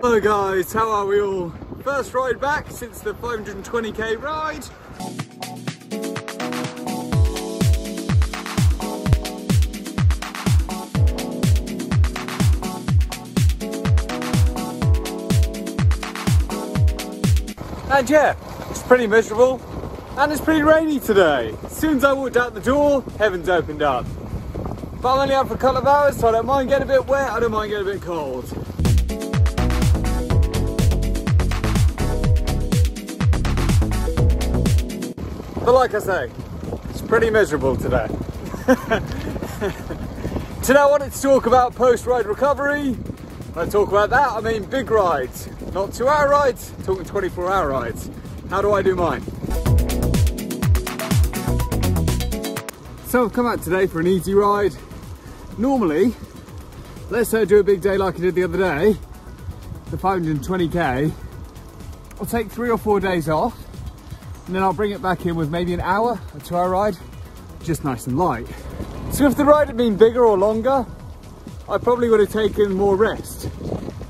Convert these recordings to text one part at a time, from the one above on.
Hello guys, how are we all? First ride back since the 520k ride. And yeah, it's pretty miserable and it's pretty rainy today. As soon as I walked out the door, heavens opened up. But I'm only out for a couple of hours, so I don't mind getting a bit wet, I don't mind getting a bit cold. But like I say, it's pretty miserable today. Today I wanted to talk about post-ride recovery. When I talk about that, I mean big rides. Not 2-hour rides, I'm talking 24-hour rides. How do I do mine? So I've come out today for an easy ride. Normally, let's say I do a big day like I did the other day, the 520k, I'll take 3 or 4 days off, and then I'll bring it back in with maybe an hour, a 2-hour ride, just nice and light. So if the ride had been bigger or longer, I probably would have taken more rest.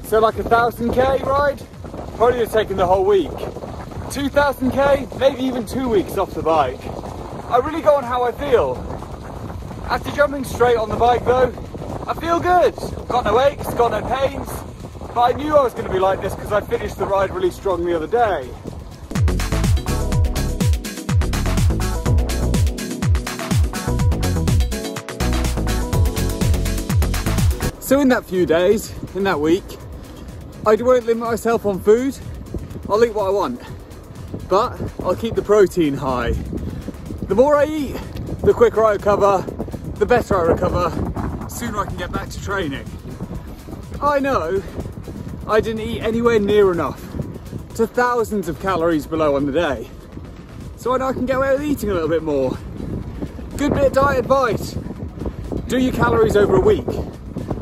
So like a 1000k ride, probably would have taken the whole week. 2000k, maybe even 2 weeks off the bike. I really go on how I feel. After jumping straight on the bike though, I feel good. Got no aches, got no pains, but I knew I was going to be like this because I finished the ride really strong the other day. So in that few days, in that week, I won't limit myself on food. I'll eat what I want, but I'll keep the protein high. The more I eat, the quicker I recover, the better I recover, the sooner I can get back to training. I know I didn't eat anywhere near enough to thousands of calories below on the day. So I know I can get away with eating a little bit more. Good bit of diet advice. Do your calories over a week,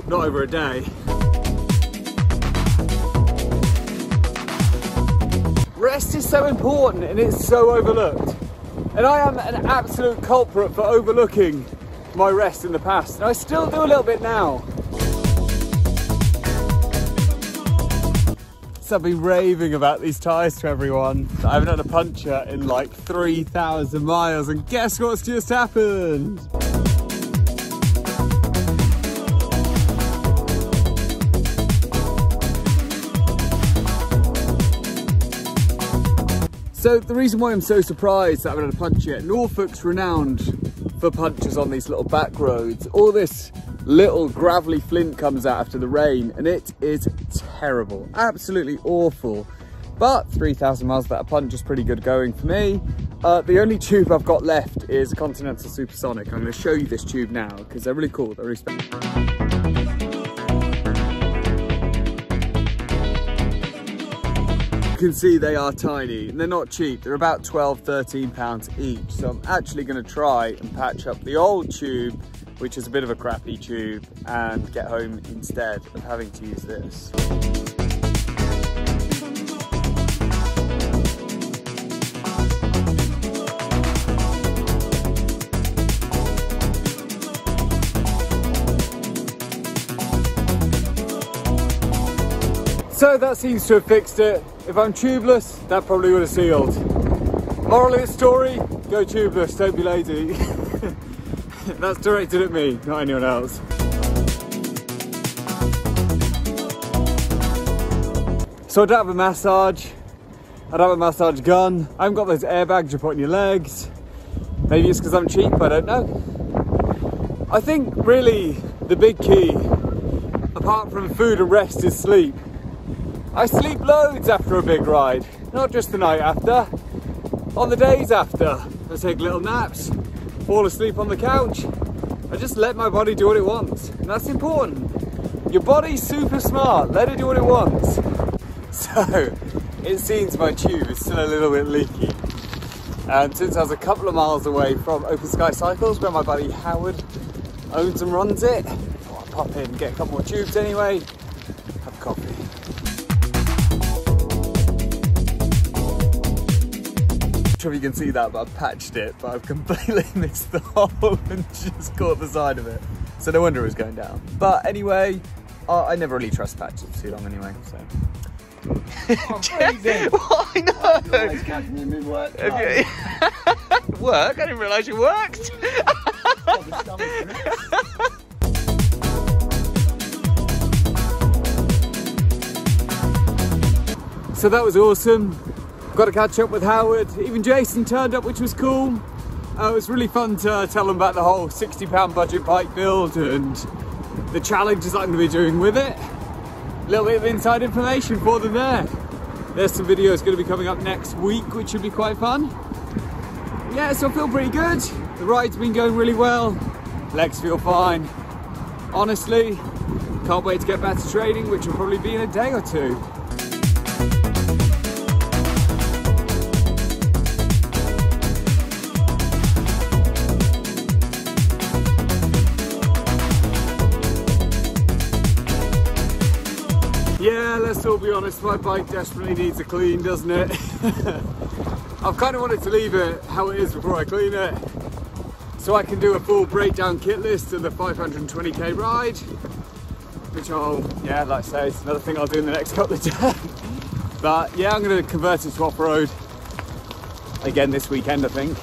not over a day. Rest is so important and it's so overlooked. And I am an absolute culprit for overlooking my rest in the past. And I still do a little bit now. So I've been raving about these tyres to everyone. I haven't had a puncture in like 3,000 miles. And guess what's just happened? So the reason why I'm so surprised that I haven't had a puncture yet, Norfolk's renowned for punctures on these little back roads. All this little gravelly flint comes out after the rain and it is terrible, absolutely awful. But 3,000 miles without a punch is pretty good going for me. The only tube I've got left is a Continental Supersonic. I'm going to show you this tube now because they're really cool, they're really special. You can see they are tiny and they're not cheap. They're about £12–13 each. So I'm actually going to try and patch up the old tube, which is a bit of a crappy tube, and get home instead of having to use this. So that seems to have fixed it. If I'm tubeless, that probably would have sealed. Moral of the story, go tubeless, don't be lazy. That's directed at me, not anyone else. So I don't have a massage. I don't have a massage gun. I haven't got those airbags you put on your legs. Maybe it's because I'm cheap, I don't know. I think really the big key, apart from food and rest, is sleep. I sleep loads after a big ride, not just the night after, on the days after. I take little naps, fall asleep on the couch. I just let my body do what it wants, and that's important. Your body's super smart, let it do what it wants. So, it seems my tube is still a little bit leaky. And since I was a couple of miles away from Open Sky Cycles, where my buddy Howard owns and runs it, I thought I'd pop in and get a couple more tubes anyway, have coffee. I'm sure you can see that, but I've patched it, but I've completely missed the hole and just caught the side of it. So no wonder it was going down. But anyway, I never really trust patches for too long anyway, so. Oh, amazing. Why not? You always catch me in mid-work. Okay. Work? I didn't realise you worked. So that was awesome. Got to catch up with Howard. Even Jason turned up, which was cool. It was really fun to tell them about the whole £60 budget bike build and the challenges I'm going to be doing with it. A little bit of inside information for them there. There's some videos going to be coming up next week, which should be quite fun. Yeah, so I feel pretty good. The ride's been going really well. Legs feel fine. Honestly, can't wait to get back to training, which will probably be in a day or two. Yeah, let's all be honest, my bike desperately needs a clean, doesn't it? I've kind of wanted to leave it how it is before I clean it, so I can do a full breakdown kit list of the 520k ride, which I'll, yeah, like I say, it's another thing I'll do in the next couple of days. But yeah, I'm going to convert it to off-road again this weekend, I think,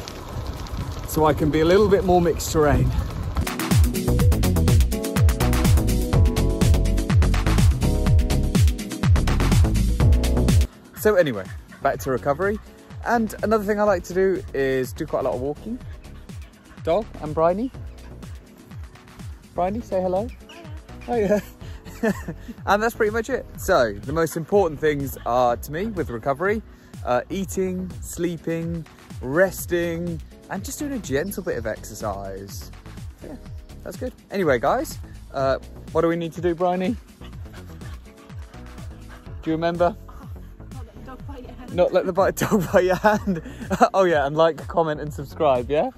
so I can be a little bit more mixed terrain. So anyway, back to recovery. And another thing I like to do is do quite a lot of walking. Dog and Bryony. Bryony, say hello. Oh yeah. And that's pretty much it. So the most important things are, to me, with recovery, eating, sleeping, resting, and just doing a gentle bit of exercise. So yeah, that's good. Anyway, guys, what do we need to do, Bryony? Do you remember? Not let the dog bite your hand. Oh yeah, and like, comment and subscribe, yeah?